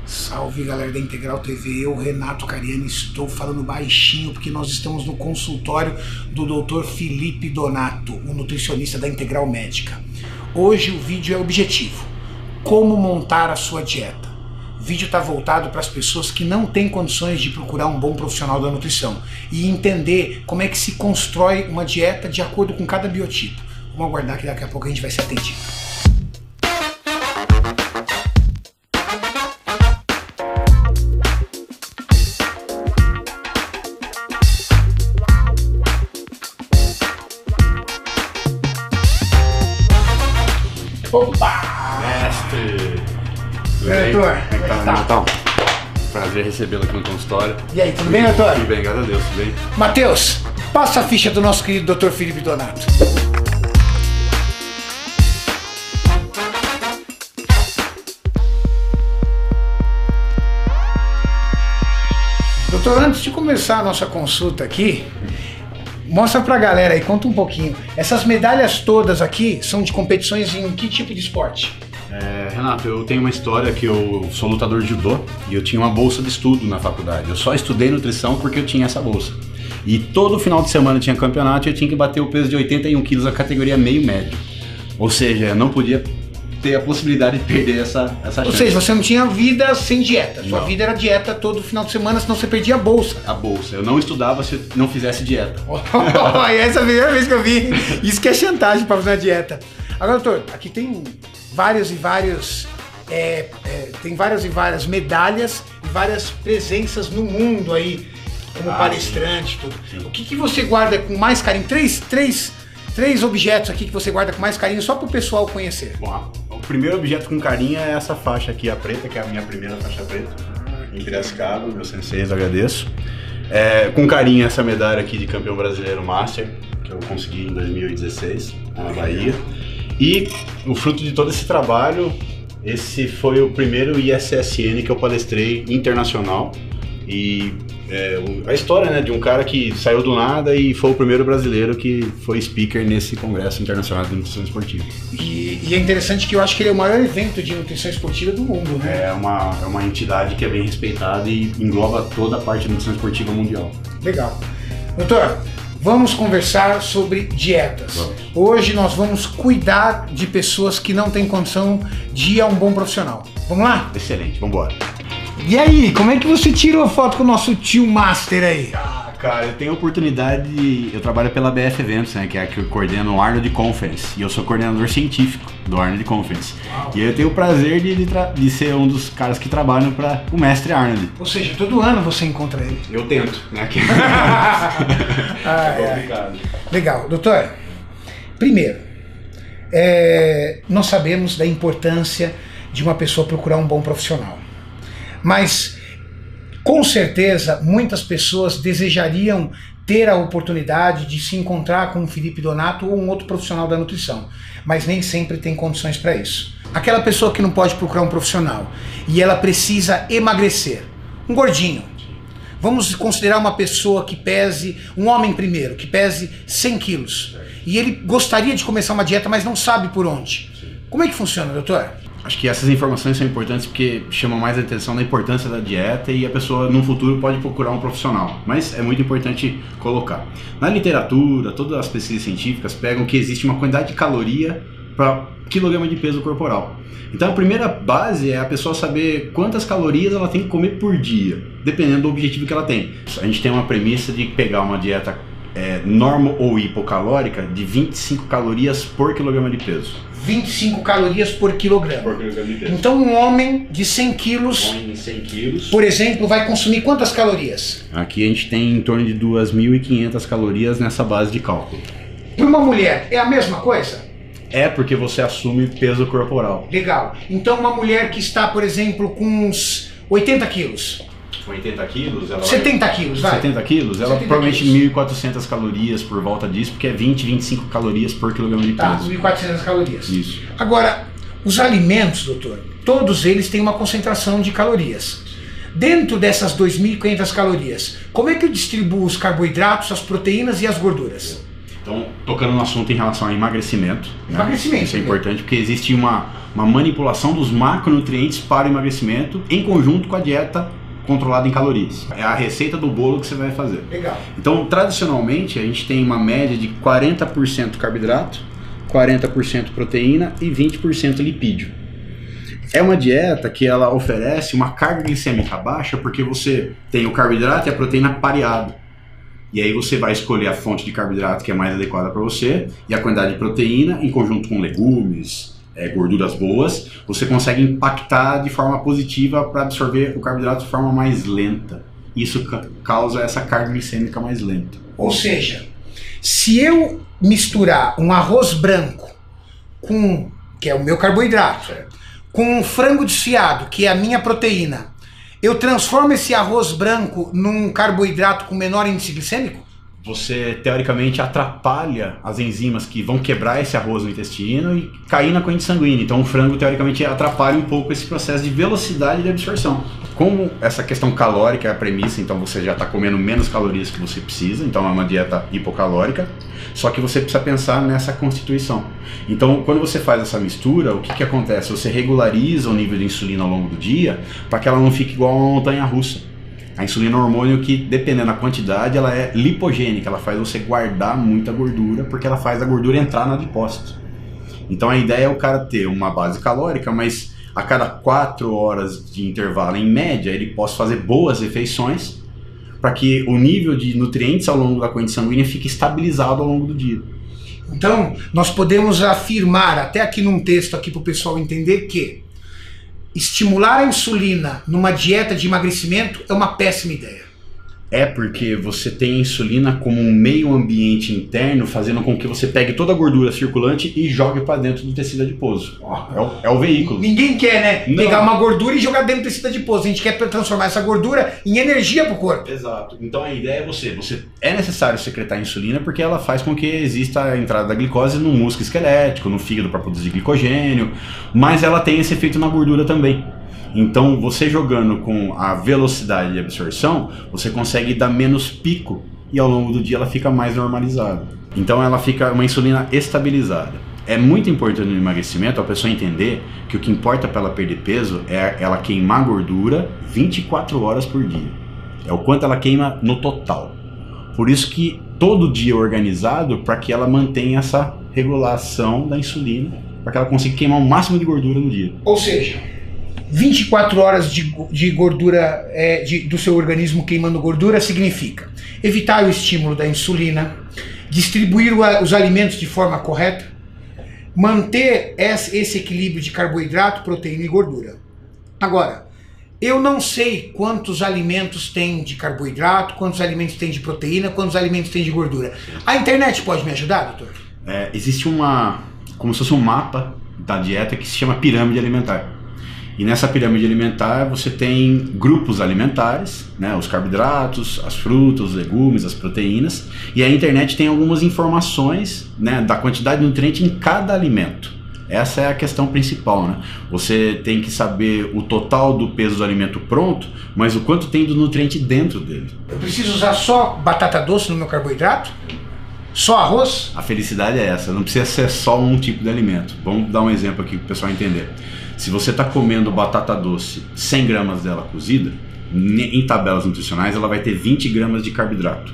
Salve galera da Integral TV, eu, Renato Cariani, estou falando baixinho porque nós estamos no consultório do Dr. Felipe Donato, o nutricionista da Integral Médica. Hoje o vídeo é objetivo: como montar a sua dieta. O vídeo está voltado para as pessoas que não têm condições de procurar um bom profissional da nutrição e entender como é que se constrói uma dieta de acordo com cada biotipo. Vamos aguardar que daqui a pouco a gente vai ser atendido. Opa! Mestre! Tudo bem, bem? doutor? Como é que tá, Então? Prazer recebê-lo aqui no consultório. E aí, tudo bem, doutor? Tudo bem, graças a Deus, tudo bem? Matheus, passa a ficha do nosso querido Dr. Felipe Donato. Doutor, antes de começar a nossa consulta aqui, mostra pra galera aí, conta um pouquinho. Essas medalhas todas aqui são de competições em que tipo de esporte? Renato, eu tenho uma história que eu sou lutador de judô e eu tinha uma bolsa de estudo na faculdade. Eu só estudei nutrição porque eu tinha essa bolsa. E todo final de semana tinha campeonato e eu tinha que bater o peso de 81 quilos na categoria meio médio. Ou seja, eu não podia ter a possibilidade de perder essa chance. Ou seja, você não tinha vida sem dieta. Sua Não. vida era dieta todo final de semana, senão você perdia a bolsa. A bolsa. Eu não estudava se eu não fizesse dieta. Essa é a primeira vez que eu vi. Isso que é chantagem para fazer uma dieta. Agora, doutor, aqui tem várias e várias medalhas e várias presenças no mundo aí, como palestrante, tudo. Sim. O que você guarda com mais carinho? Três objetos aqui que você guarda com mais carinho, só para o pessoal conhecer. Bom, o primeiro objeto com carinho é essa faixa aqui, a preta, que é a minha primeira faixa preta. Em Piracicaba, meu sensei, eu agradeço. Com carinho essa medalha aqui de campeão brasileiro Master, que eu consegui em 2016, na Bahia. E o fruto de todo esse trabalho, esse foi o primeiro ISSN que eu palestrei internacional. E a história, né, de um cara que saiu do nada e foi o primeiro brasileiro que foi speaker nesse Congresso Internacional de Nutrição Esportiva. E é interessante que eu acho que ele é o maior evento de nutrição esportiva do mundo, né? É uma entidade que é bem respeitada e engloba toda a parte de nutrição esportiva mundial. Legal. Doutor, vamos conversar sobre dietas. Vamos. Hoje nós vamos cuidar de pessoas que não têm condição de ir a um bom profissional. Vamos lá? Excelente, vamos embora. E aí, como é que você tirou a foto com o nosso tio Master aí? Cara, eu tenho a oportunidade eu trabalho pela BF Eventos, né, que é a que eu coordeno o Arnold Conference, e eu sou coordenador científico do Arnold Conference. Uau. E eu tenho o prazer de ser um dos caras que trabalham para o mestre Arnold. Ou seja, todo ano você encontra ele. Eu tento, né? Ai, ai. Complicado. Legal. Doutor, primeiro, nós sabemos da importância de uma pessoa procurar um bom profissional. Mas, com certeza, muitas pessoas desejariam ter a oportunidade de se encontrar com o Felipe Donato ou um outro profissional da nutrição, mas nem sempre tem condições para isso. Aquela pessoa que não pode procurar um profissional e ela precisa emagrecer, um gordinho. Vamos considerar uma pessoa que pese, um homem primeiro, que pese 100 quilos. E ele gostaria de começar uma dieta, mas não sabe por onde. Como é que funciona, doutor? Acho que essas informações são importantes porque chamam mais a atenção da importância da dieta e a pessoa no futuro pode procurar um profissional, mas é muito importante colocar. Na literatura, todas as pesquisas científicas pegam que existe uma quantidade de caloria para quilograma de peso corporal. Então a primeira base é a pessoa saber quantas calorias ela tem que comer por dia, dependendo do objetivo que ela tem. A gente tem uma premissa de pegar uma dieta normo ou hipocalórica de 25 calorias por quilograma de peso. 25 calorias por quilograma. Por quilograma de peso. Então um homem de 100 quilos, Homem de 100 quilos. por exemplo, vai consumir quantas calorias? Aqui a gente tem em torno de 2.500 calorias nessa base de cálculo. Para uma mulher, é a mesma coisa? É porque você assume peso corporal. Legal. Então uma mulher que está, por exemplo, com uns 80 quilos, 80 quilos, ela 70 quilos, vai. 70 quilos, ela 70 provavelmente quilos. 1.400 calorias por volta disso, porque é 25 calorias por quilograma de Tá, peso. 1.400 calorias. Isso. Agora, os alimentos, doutor, todos eles têm uma concentração de calorias. Dentro dessas 2.500 calorias, como é que eu distribuo os carboidratos, as proteínas e as gorduras? Então, tocando no assunto em relação ao emagrecimento. Emagrecimento. Isso é importante porque existe uma manipulação dos macronutrientes para o emagrecimento em conjunto com a dieta controlada em calorias. É a receita do bolo que você vai fazer. Legal. Então, tradicionalmente, a gente tem uma média de 40% carboidrato, 40% proteína e 20% lipídio. É uma dieta que ela oferece uma carga glicêmica baixa porque você tem o carboidrato e a proteína pareado. E aí você vai escolher a fonte de carboidrato que é mais adequada para você e a quantidade de proteína em conjunto com legumes, gorduras boas, você consegue impactar de forma positiva para absorver o carboidrato de forma mais lenta. Isso causa essa carga glicêmica mais lenta. Ou seja, se eu misturar um arroz branco com, que é o meu carboidrato, com um frango desfiado, que é a minha proteína, eu transformo esse arroz branco num carboidrato com menor índice glicêmico? Você, teoricamente, atrapalha as enzimas que vão quebrar esse arroz no intestino e cair na corrente sanguínea. Então o frango, teoricamente, atrapalha um pouco esse processo de velocidade de absorção. Como essa questão calórica é a premissa, então você já está comendo menos calorias que você precisa, então é uma dieta hipocalórica, só que você precisa pensar nessa constituição. Então, quando você faz essa mistura, o que acontece? Você regulariza o nível de insulina ao longo do dia para que ela não fique igual a uma montanha-russa. A insulina é um hormônio que, dependendo da quantidade, ela é lipogênica, ela faz você guardar muita gordura, porque ela faz a gordura entrar no adipócito. Então a ideia é o cara ter uma base calórica, mas a cada 4 horas de intervalo, em média, ele possa fazer boas refeições para que o nível de nutrientes ao longo da corrente sanguínea fique estabilizado ao longo do dia. Então, nós podemos afirmar, até aqui num texto aqui para o pessoal entender, que estimular a insulina numa dieta de emagrecimento é uma péssima ideia. É porque você tem a insulina como um meio ambiente interno, fazendo com que você pegue toda a gordura circulante e jogue para dentro do tecido adiposo. É o veículo. Ninguém quer, né? Não. Pegar uma gordura e jogar dentro do tecido adiposo. A gente quer transformar essa gordura em energia para o corpo. Exato. Então a ideia é você é necessário secretar insulina porque ela faz com que exista a entrada da glicose no músculo esquelético, no fígado para produzir glicogênio, mas ela tem esse efeito na gordura também. Então, você jogando com a velocidade de absorção, você consegue dar menos pico e ao longo do dia ela fica mais normalizada. Então, ela fica uma insulina estabilizada. É muito importante no emagrecimento a pessoa entender que o que importa para ela perder peso é ela queimar gordura 24 horas por dia. É o quanto ela queima no total. Por isso que todo dia é organizado para que ela mantenha essa regulação da insulina, para que ela consiga queimar o máximo de gordura no dia. Ou seja, 24 horas de gordura do seu organismo queimando gordura significa evitar o estímulo da insulina, distribuir os alimentos de forma correta, manter esse equilíbrio de carboidrato, proteína e gordura. Agora, eu não sei quantos alimentos tem de carboidrato, quantos alimentos tem de proteína, quantos alimentos tem de gordura. A internet pode me ajudar, doutor? Existe como se fosse um mapa da dieta que se chama pirâmide alimentar. E nessa pirâmide alimentar você tem grupos alimentares, né, os carboidratos, as frutas, os legumes, as proteínas, e a internet tem algumas informações, né, da quantidade de nutriente em cada alimento. Essa é a questão principal, né? Você tem que saber o total do peso do alimento pronto, mas o quanto tem do nutriente dentro dele. Eu preciso usar só batata doce no meu carboidrato? Só arroz? A felicidade é essa, não precisa ser só um tipo de alimento. Vamos dar um exemplo aqui para o pessoal entender. Se você está comendo batata doce, 100 gramas dela cozida, em tabelas nutricionais ela vai ter 20 gramas de carboidrato.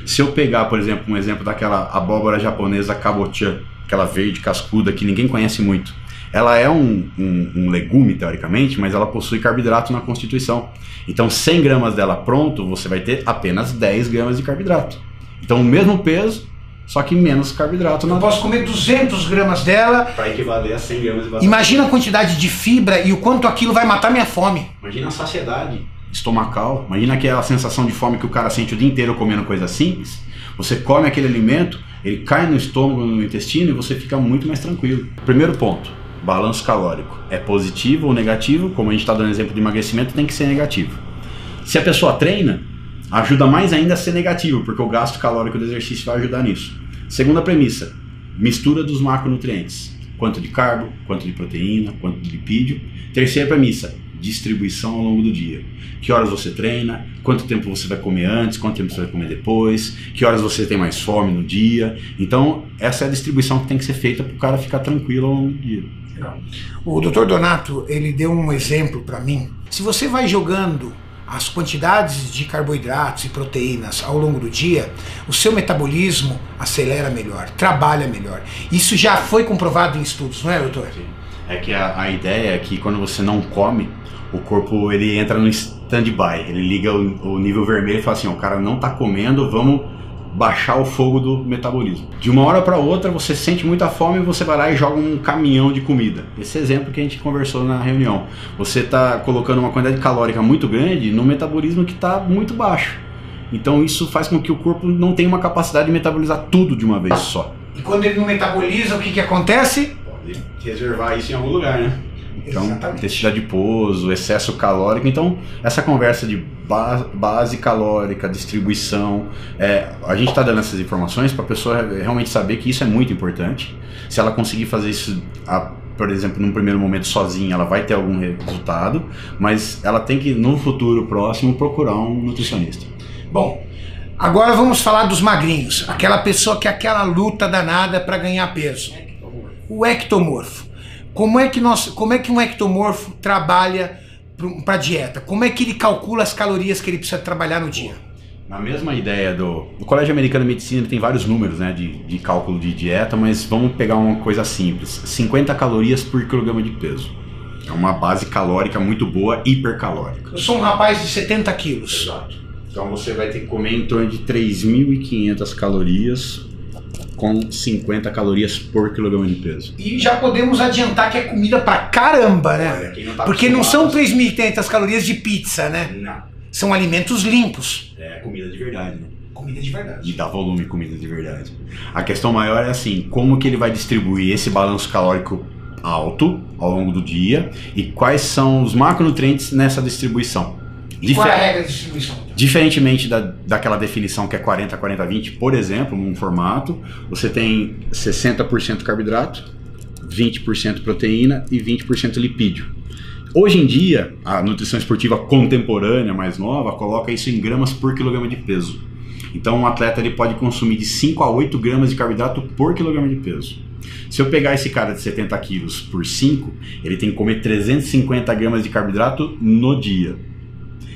Se eu pegar, por exemplo, um exemplo daquela abóbora japonesa kabocha, aquela verde cascuda que ninguém conhece muito, ela é um legume teoricamente, mas ela possui carboidrato na constituição. Então 100 gramas dela pronto, você vai ter apenas 10 gramas de carboidrato. Então o mesmo peso, só que menos carboidrato. Eu posso comer 200 gramas dela para equivaler a 100 gramas de batata. Imagina a quantidade de fibra e o quanto aquilo vai matar minha fome. Imagina a saciedade estomacal. Imagina aquela sensação de fome que o cara sente o dia inteiro comendo coisa simples. Você come aquele alimento, ele cai no estômago, no intestino e você fica muito mais tranquilo. Primeiro ponto, balanço calórico. É positivo ou negativo? Como a gente está dando exemplo de emagrecimento, tem que ser negativo. Se a pessoa treina, ajuda mais ainda a ser negativo, porque o gasto calórico do exercício vai ajudar nisso. Segunda premissa, mistura dos macronutrientes. Quanto de carbo, quanto de proteína, quanto de lipídio. Terceira premissa, distribuição ao longo do dia. Que horas você treina, quanto tempo você vai comer antes, quanto tempo você vai comer depois, que horas você tem mais fome no dia. Então, essa é a distribuição que tem que ser feita para o cara ficar tranquilo ao longo do dia. O Dr. Donato, ele deu um exemplo para mim. Se você vai jogando as quantidades de carboidratos e proteínas ao longo do dia, o seu metabolismo acelera melhor, trabalha melhor. Isso já foi comprovado em estudos, não é, doutor? Sim. É que a ideia é que quando você não come, o corpo ele entra no stand-by, ele liga o nível vermelho e fala assim, o cara não está comendo, vamos baixar o fogo do metabolismo. De uma hora para outra você sente muita fome e você vai lá e joga um caminhão de comida. Esse exemplo que a gente conversou na reunião. Você está colocando uma quantidade calórica muito grande no metabolismo que está muito baixo. Então isso faz com que o corpo não tenha uma capacidade de metabolizar tudo de uma vez só. E quando ele não metaboliza, o que acontece? Pode reservar isso em algum lugar, né? Então, exatamente. Intensidade adiposo, excesso calórico. Então, essa conversa de base calórica, distribuição, a gente está dando essas informações para a pessoa realmente saber que isso é muito importante. Se ela conseguir fazer isso, por exemplo, num primeiro momento sozinha, ela vai ter algum resultado, mas ela tem que, no futuro próximo, procurar um nutricionista. Bom, agora vamos falar dos magrinhos. Aquela pessoa que é aquela luta danada para ganhar peso. O ectomorfo. Como é que um ectomorfo trabalha para dieta? Como é que ele calcula as calorias que ele precisa trabalhar no dia? Na mesma ideia o Colégio Americano de Medicina tem vários números, né, de cálculo de dieta, mas vamos pegar uma coisa simples. 50 calorias por quilograma de peso. É uma base calórica muito boa, hipercalórica. Eu sou um rapaz de 70 quilos. Exato. Então você vai ter que comer em torno de 3.500 calorias com 50 calorias por quilograma de peso. E já podemos adiantar que é comida pra caramba, né? Porque não são 3.500 calorias de pizza, né? Não. São alimentos limpos. É comida de verdade, né? Comida de verdade. E dá volume comida de verdade. A questão maior é assim, como que ele vai distribuir esse balanço calórico alto ao longo do dia e quais são os macronutrientes nessa distribuição. E qual é a regra de distribuição? Diferentemente daquela definição que é 40-40-20, por exemplo, num formato, você tem 60% carboidrato, 20% proteína e 20% lipídio. Hoje em dia, a nutrição esportiva contemporânea, mais nova, coloca isso em gramas por quilograma de peso. Então um atleta ele pode consumir de 5 a 8 gramas de carboidrato por quilograma de peso. Se eu pegar esse cara de 70 quilos por 5, ele tem que comer 350 gramas de carboidrato no dia.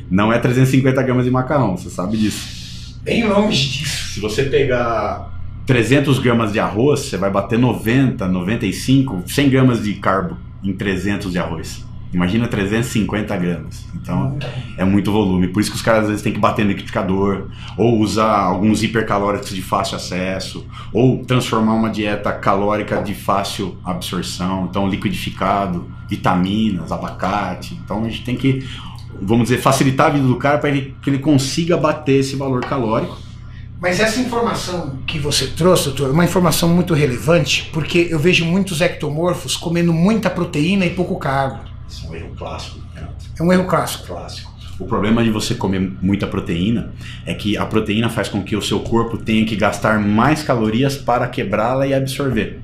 Não é 350 gramas de macarrão, você sabe disso. Bem longe disso. Se você pegar 300 gramas de arroz, você vai bater 90, 95, 100 gramas de carbo em 300 de arroz. Imagina 350 gramas. Então é muito volume. Por isso que os caras às vezes têm que bater no liquidificador, ou usar alguns hipercalóricos de fácil acesso, ou transformar uma dieta calórica de fácil absorção. Então liquidificado, vitaminas, abacate. Então a gente tem que, vamos dizer, facilitar a vida do cara para que ele consiga bater esse valor calórico. Mas essa informação que você trouxe, doutor, é uma informação muito relevante, porque eu vejo muitos ectomorfos comendo muita proteína e pouco carbo. Isso é um erro clássico, Renato. É um erro clássico. O problema de você comer muita proteína é que a proteína faz com que o seu corpo tenha que gastar mais calorias para quebrá-la e absorver.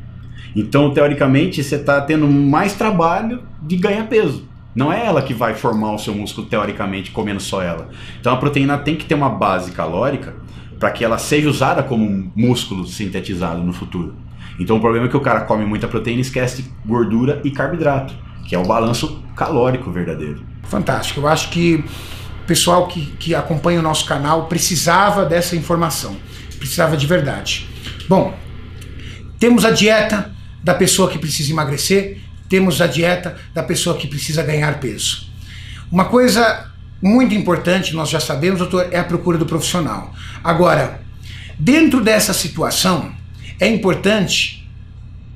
Então, teoricamente, você está tendo mais trabalho de ganhar peso. Não é ela que vai formar o seu músculo, teoricamente, comendo só ela. Então a proteína tem que ter uma base calórica para que ela seja usada como um músculo sintetizado no futuro. Então o problema é que o cara come muita proteína e esquece gordura e carboidrato, que é o balanço calórico verdadeiro. Fantástico. Eu acho que o pessoal que acompanha o nosso canal precisava dessa informação. Precisava de verdade. Bom, temos a dieta da pessoa que precisa emagrecer, temos a dieta da pessoa que precisa ganhar peso. Uma coisa muito importante, nós já sabemos, doutor, é a procura do profissional. Agora, dentro dessa situação, é importante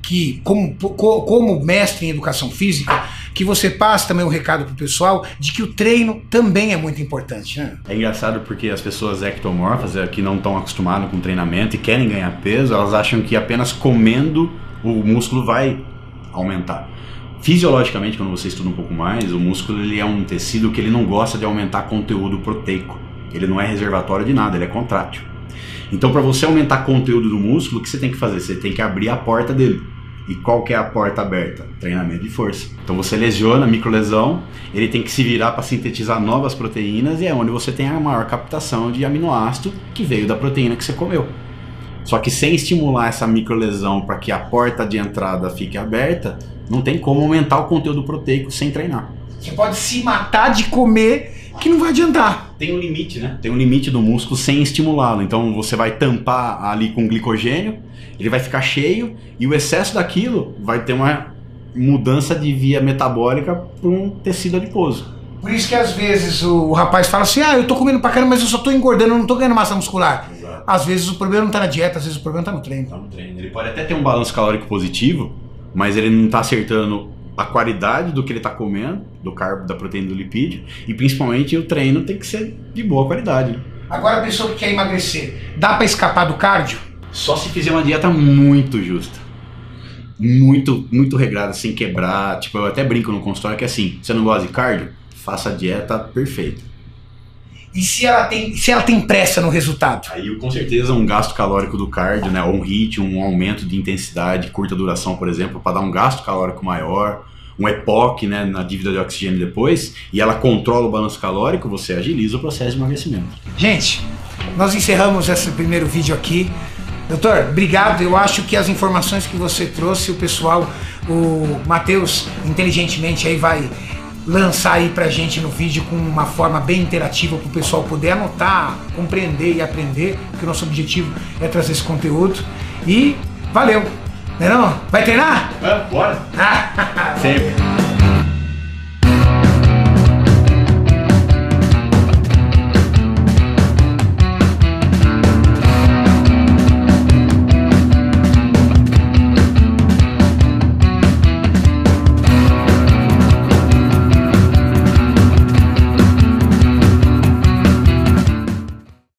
que, como mestre em educação física, que você passe também um recado para o pessoal de que o treino também é muito importante, né? É engraçado porque as pessoas ectomorfas, que não estão acostumadas com treinamento e querem ganhar peso, elas acham que apenas comendo o músculo vai aumentar. Fisiologicamente, quando você estuda um pouco mais, o músculo ele é um tecido que ele não gosta de aumentar conteúdo proteico. Ele não é reservatório de nada, ele é contrátil. Então, para você aumentar conteúdo do músculo, o que você tem que fazer? Você tem que abrir a porta dele. E qual que é a porta aberta? Treinamento de força. Então você lesiona, microlesão, ele tem que se virar para sintetizar novas proteínas e é onde você tem a maior captação de aminoácido que veio da proteína que você comeu. Só que sem estimular essa microlesão para que a porta de entrada fique aberta, não tem como aumentar o conteúdo proteico sem treinar. Você pode se matar de comer que não vai adiantar. Tem um limite, né? Tem um limite do músculo sem estimulá-lo. Então você vai tampar ali com glicogênio, ele vai ficar cheio e o excesso daquilo vai ter uma mudança de via metabólica para um tecido adiposo. Por isso que às vezes o rapaz fala assim, eu tô comendo pra caramba, mas eu só tô engordando, eu não tô ganhando massa muscular. Exato. Às vezes o problema não tá na dieta, às vezes o problema tá no treino. Tá no treino. Ele pode até ter um balanço calórico positivo, mas ele não tá acertando a qualidade do que ele tá comendo, do carbo, da proteína, do lipídio, e principalmente o treino tem que ser de boa qualidade. Né? Agora a pessoa que quer emagrecer, dá pra escapar do cardio? Só se fizer uma dieta muito justa. Muito regrada, sem quebrar. Tipo, eu até brinco no consultório que é assim, você não gosta de cardio? Faça a dieta perfeita. E se ela tem pressa no resultado? Aí com certeza um gasto calórico do cardio, né, ou um HIIT, um aumento de intensidade, curta duração, por exemplo, para dar um gasto calórico maior, um EPOC, né, na dívida de oxigênio depois, e ela controla o balanço calórico, você agiliza o processo de emagrecimento. Gente, nós encerramos esse primeiro vídeo aqui. Doutor, obrigado. Eu acho que as informações que você trouxe, o pessoal, o Matheus, inteligentemente aí vai lançar aí pra gente no vídeo com uma forma bem interativa para o pessoal poder anotar, compreender e aprender, porque o nosso objetivo é trazer esse conteúdo. E valeu! Não é não? Vai treinar? Bora! Sempre!